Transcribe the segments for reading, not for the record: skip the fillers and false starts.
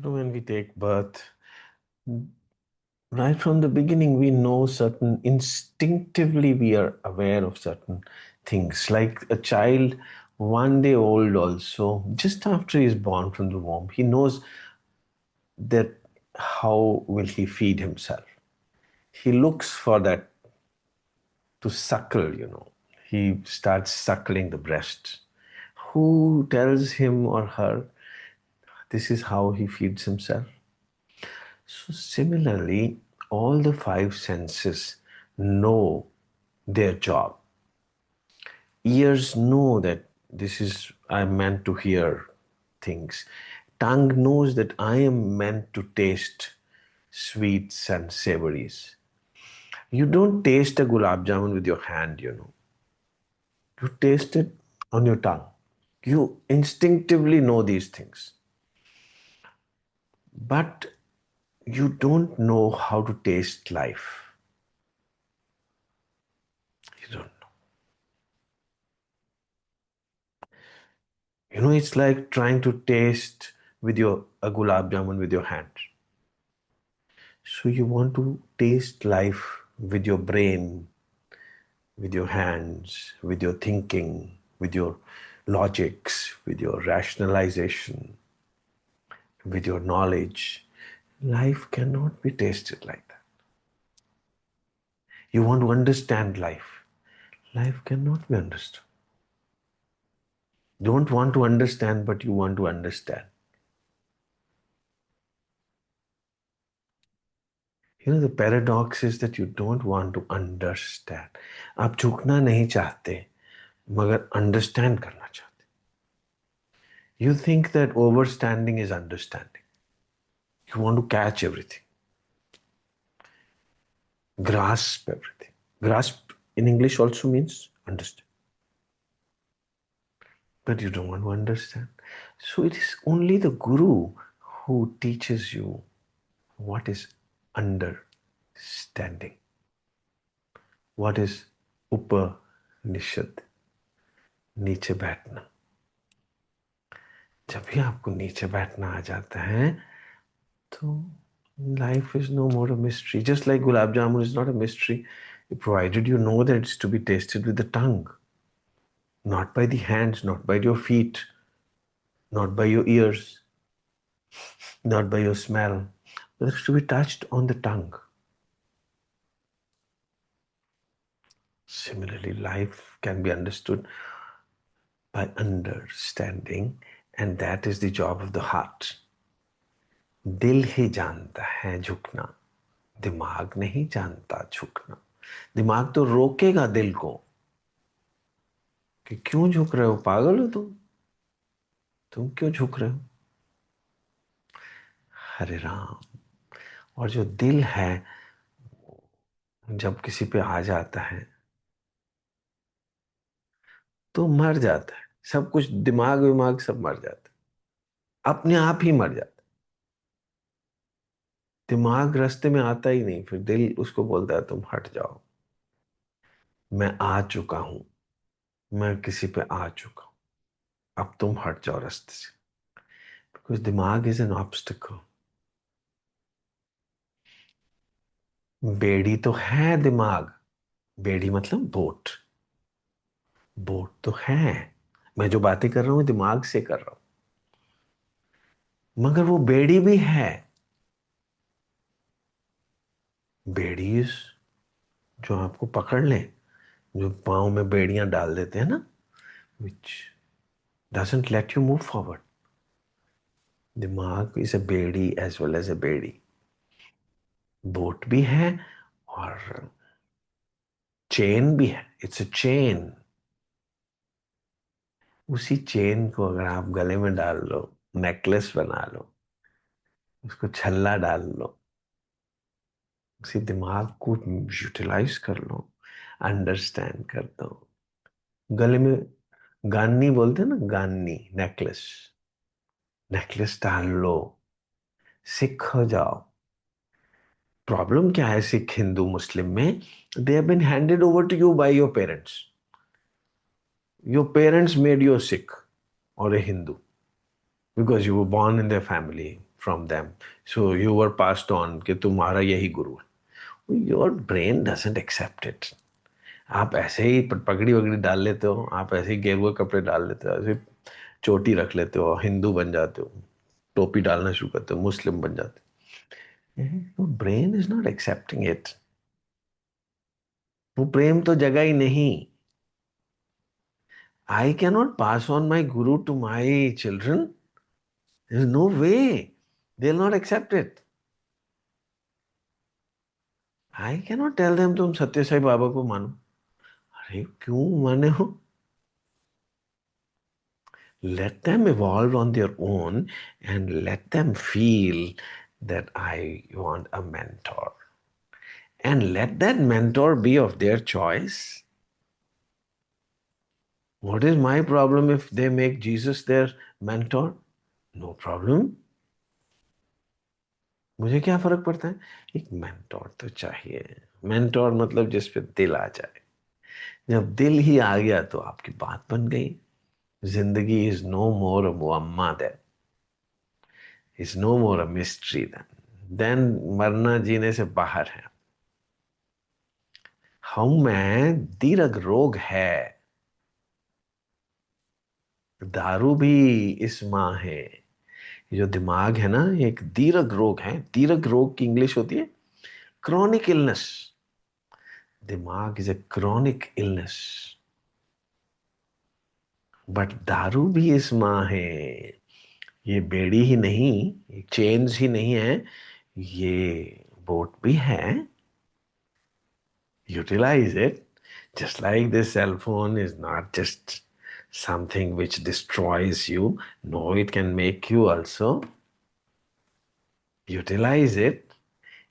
When we take birth, right from the beginning, we know instinctively, we are aware of certain things. Like a child, 1 day old, also, just after he's born from the womb, he knows that how will he feed himself. He looks for that to suckle. He starts suckling the breast. Who tells him or her this is how he feeds himself? So, similarly, all the five senses know their job. Ears know that this is, I'm meant to hear things. Tongue knows that I am meant to taste sweets and savories. You don't taste a gulab jamun with your hand. You taste it on your tongue. You instinctively know these things. But you don't know how to taste life. You don't know. It's like trying to taste with a gulab jamun with your hand. So you want to taste life with your brain, with your hands, with your thinking, with your logics, with your rationalization, with your knowledge. Life cannot be tasted like that. You want to understand life. Life cannot be understood. Don't want to understand, but you want to understand. The paradox is that you don't want to understand. आप झुकना नहीं चाहते, मगर understand करना चाहते. You think that overstanding is understanding. You want to catch everything, grasp everything. Grasp in English also means understand. But you don't want to understand. So it is only the Guru who teaches you what is understanding. What is Upanishad? नीचे बैठना. जब भी आपको नीचे बैठना आ जाता है तो life is no more a mystery. Just like gulab jamun is not a mystery, provided you know that it's to be tasted with the tongue, not by the hands, not by your feet, not by your ears, not by your smell, but it's to be touched on the tongue. Similarly, life can be understood by understanding, and that is the job of the heart. दिल ही जानता है झुकना, दिमाग नहीं जानता झुकना. दिमाग तो रोकेगा दिल को कि क्यों झुक रहे हो, पागल हो तुम क्यों झुक रहे हो. हरे राम. और जो दिल है जब किसी पे आ जाता है तो मर जाता है. सब कुछ दिमाग विमाग सब मर जाता है, अपने आप ही मर जाता है. दिमाग रास्ते में आता ही नहीं, फिर दिल उसको बोलता है तुम हट जाओ, मैं आ चुका हूं, मैं किसी पे आ चुका हूं, अब तुम हट जाओ रास्ते से. बिकॉज दिमाग इज एन ऑब्स्टिकल. बेड़ी तो है दिमाग. बेड़ी मतलब बोट. बोट तो है. मैं जो बातें कर रहा हूं दिमाग से कर रहा हूं, मगर वो बेड़ी भी है. बेड़ी जो आपको पकड़ ले, जो पाँव में बेड़ियां डाल देते हैं ना, which doesn't let you move forward. दिमाग इज अ बेड़ी एज वेल एज अ बेड़ी. बोट भी है और चेन भी है. It's a chain. उसी चेन को अगर आप गले में डाल लो, नेकलेस बना लो, उसको छल्ला डाल लो, उसी दिमाग को यूटिलाइज कर लो, अंडरस्टैंड कर दो. गले में गान्नी बोलते हैं ना, गान्नी नेकलेस. नेकलेस डाल लो, सिख हो जाओ. प्रॉब्लम क्या है सिख हिंदू मुस्लिम में? They have been handed over to you by your parents. Your parents made you a Sikh or a Hindu because you were born in their family. from them. So you were passed on कि तुम्हारा यही गुरु है. Your brain doesn't accept it. आप ऐसे ही पगड़ी वगड़ी डाल लेते हो, आप ऐसे ही गेरुए कपड़े डाल लेते हो, ऐसे चोटी रख लेते हो, हिंदू बन जाते हो, टोपी डालना शुरू करते हो, मुस्लिम बन जाते हो. Your brain is not accepting it. वो प्रेम तो जगह ही नहीं. I cannot pass on my guru to my children. There's no way. They'll not accept it. I cannot tell them तुम सत्य साई बाबा को मानो. अरे क्यों माने हो? Let them evolve on their own and let them feel that I want a mentor. And let that mentor be of their choice. What is my problem if they make Jesus their mentor? No problem. मुझे क्या फर्क पड़ता है? एक mentor तो चाहिए. Mentor मतलब जिस पे दिल आ जाए. जब दिल ही आ गया तो आपकी बात बन गई. जिंदगी इज नो मोर अ मुअम्मा then, is no more a mystery then मरना जीने से बाहर है. हम में दीर्घ रोग है. दारू भी इस माँ है. ये जो दिमाग है ना, ये एक दीर्घ रोग है. दीर्घ रोग की इंग्लिश होती है क्रॉनिक इलनेस. दिमाग is a chronic illness. But दारू भी इस माँ है. ये बेड़ी ही नहीं, ये चेन्स ही नहीं है, ये बोट भी है. Utilize it. Just like this cell phone is not just something which destroys you. No, it can make you also. Utilize it.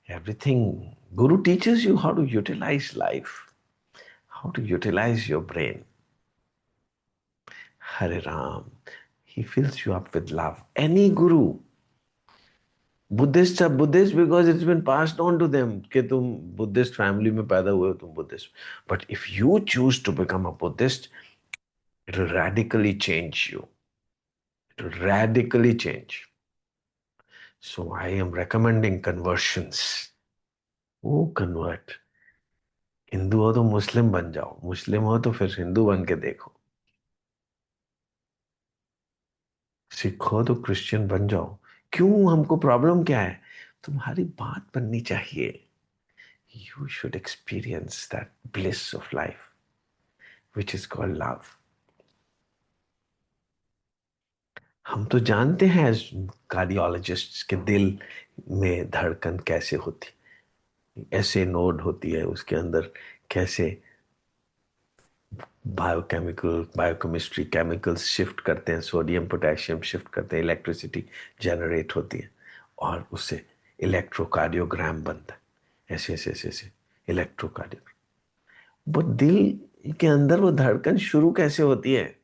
Everything. Guru teaches you how to utilize life, how to utilize your brain. Hare Ram. He fills you up with love. Any guru. Buddhists are Buddhists because it's been passed on to them कि तुम Buddhist family में पैदा हुए हो, तुम Buddhist. But if you choose to become a Buddhist, it will radically change you. It will radically change. So I am recommending conversions. Oh, convert. Hindu हो तो मुस्लिम बन जाओ, मुस्लिम हो तो फिर हिंदू बन के देखो, सिख हो तो क्रिश्चियन बन जाओ. क्यों? हमको प्रॉब्लम क्या है? तुम्हारी बात बननी चाहिए. You should experience that bliss of life, which is called love. हम तो जानते हैं एज कार्डियोलॉजिस्ट के दिल में धड़कन कैसे होती, ऐसे नोड होती है उसके अंदर, कैसे बायोकेमिकल बायोकेमिस्ट्री केमिकल्स शिफ्ट करते हैं, सोडियम पोटेशियम शिफ्ट करते हैं, इलेक्ट्रिसिटी जनरेट होती है और उससे इलेक्ट्रोकार्डियोग्राम बनता है. ऐसे ऐसे ऐसे ऐसे इलेक्ट्रोकार्डियोग्राम. वो दिल के अंदर वो धड़कन शुरू कैसे होती है?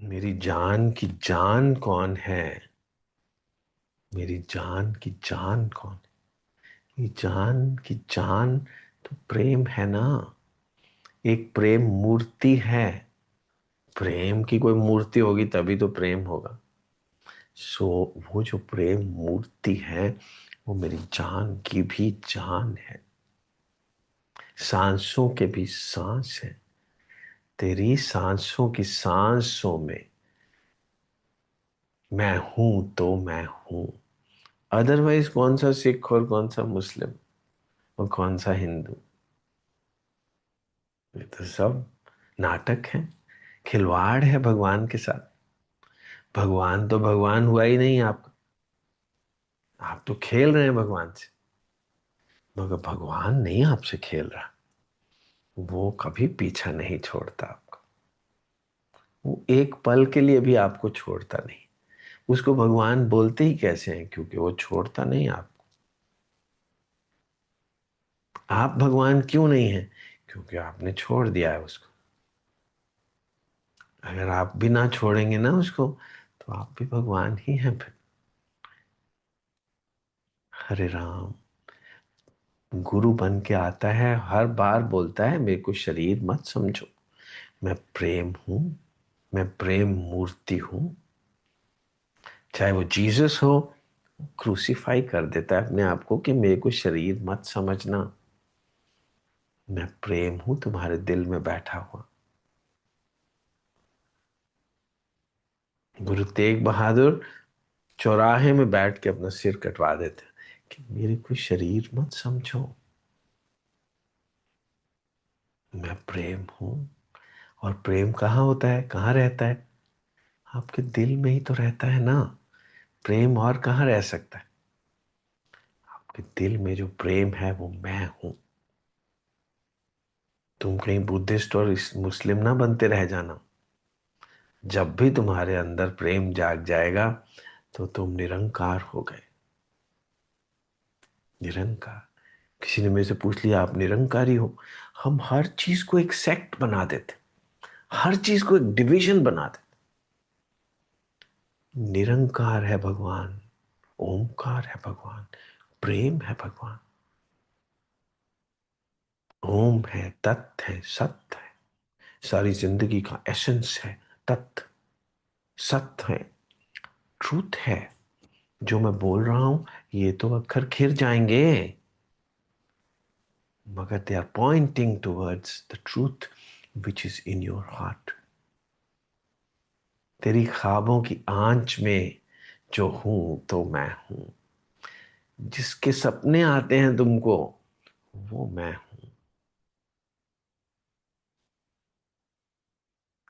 मेरी जान की जान कौन है? मेरी जान की जान कौन है? ये जान की जान तो प्रेम है ना. एक प्रेम मूर्ति है. प्रेम की कोई मूर्ति होगी तभी तो प्रेम होगा. सो वो जो प्रेम मूर्ति है वो मेरी जान की भी जान है. सांसों के भी सांस है. तेरी सांसों की सांसों में मैं हूं तो मैं हूं. अदरवाइज कौन सा सिख और कौन सा मुस्लिम और कौन सा हिंदू? ये तो सब नाटक है, खिलवाड़ है भगवान के साथ. भगवान तो भगवान हुआ ही नहीं आपका. आप तो खेल रहे हैं भगवान से. मगर भगवान नहीं आपसे खेल रहा. वो कभी पीछा नहीं छोड़ता आपका. वो एक पल के लिए भी आपको छोड़ता नहीं. उसको भगवान बोलते ही कैसे हैं? क्योंकि वो छोड़ता नहीं आपको. आप भगवान क्यों नहीं हैं? क्योंकि आपने छोड़ दिया है उसको. अगर आप भी ना छोड़ेंगे ना उसको तो आप भी भगवान ही हैं फिर. हरे राम. गुरु बन के आता है, हर बार बोलता है मेरे को शरीर मत समझो, मैं प्रेम हूं, मैं प्रेम मूर्ति हूं। चाहे वो जीसस हो, क्रूसीफाई कर देता है अपने आप को कि मेरे को शरीर मत समझना, मैं प्रेम हूं तुम्हारे दिल में बैठा हुआ। गुरु तेग बहादुर चौराहे में बैठ के अपना सिर कटवा देते कि मेरे को शरीर मत समझो, मैं प्रेम हूं। और प्रेम कहाँ होता है, कहाँ रहता है? आपके दिल में ही तो रहता है ना। प्रेम और कहाँ रह सकता है? आपके दिल में जो प्रेम है वो मैं हूं। तुम कहीं बुद्धिस्ट और मुस्लिम ना बनते रह जाना। जब भी तुम्हारे अंदर प्रेम जाग जाएगा तो तुम निरंकार हो गए। निरंकार। किसी ने मेरे से पूछ लिया आप निरंकारी हो? हम हर चीज को एक सेक्ट बना देते, हर चीज को एक डिवीजन बना देते। निरंकार है भगवान, ओमकार है भगवान, प्रेम है भगवान। ओम है, तत्व है, सत्य है, सारी जिंदगी का एसेंस है। तत्व, सत्य है, ट्रूथ है। जो मैं बोल रहा हूं ये तो अक्खर खिर जाएंगे, मगर they are pointing towards the truth which is in your heart. तेरी ख्वाबों की आंच में जो हूं तो मैं हूं। जिसके सपने आते हैं तुमको, वो मैं हूं।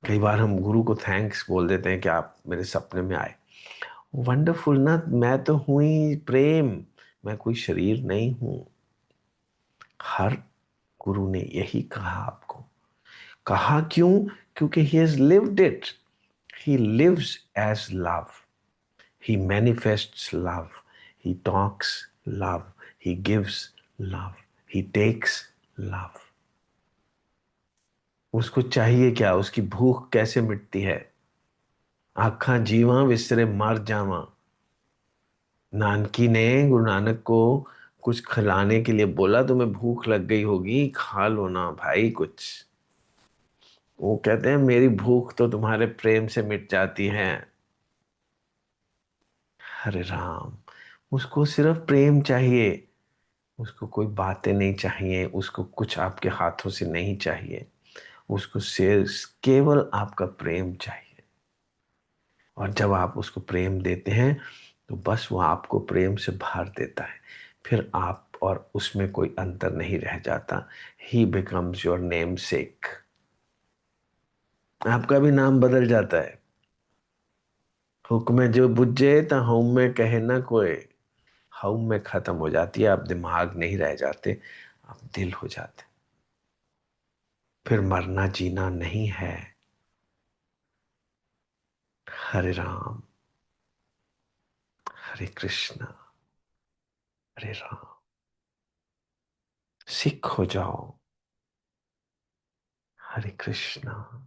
कई बार हम गुरु को थैंक्स बोल देते हैं कि आप मेरे सपने में आए। वंडरफुल ना, मैं तो हूं ही प्रेम, मैं कोई शरीर नहीं हूं। हर गुरु ने यही कहा आपको। कहा क्यों? क्योंकि he has lived it. He lives as love, he manifests love, he talks love, he gives love, he takes love. उसको चाहिए क्या? उसकी भूख कैसे मिटती है? आखा जीवा विसरे मर जावा। नानकी ने गुरु नानक को कुछ खिलाने के लिए बोला, तुम्हें भूख लग गई होगी, खा लो ना भाई कुछ। वो कहते हैं मेरी भूख तो तुम्हारे प्रेम से मिट जाती है। हरे राम। उसको सिर्फ प्रेम चाहिए, उसको कोई बातें नहीं चाहिए, उसको कुछ आपके हाथों से नहीं चाहिए। उसको सिर्फ केवल आपका प्रेम चाहिए। और जब आप उसको प्रेम देते हैं तो बस वो आपको प्रेम से भर देता है। फिर आप और उसमें कोई अंतर नहीं रह जाता। ही बिकम्स योर नेम सेक। आपका भी नाम बदल जाता है। हुक्म जो बुझे तो हऊँ में कहे ना कोई। हऊँ में खत्म हो जाती है, आप दिमाग नहीं रह जाते, आप दिल हो जाते। फिर मरना जीना नहीं है। हरे राम, हरे कृष्णा, हरे राम। सिख हो जाओ। हरे कृष्णा।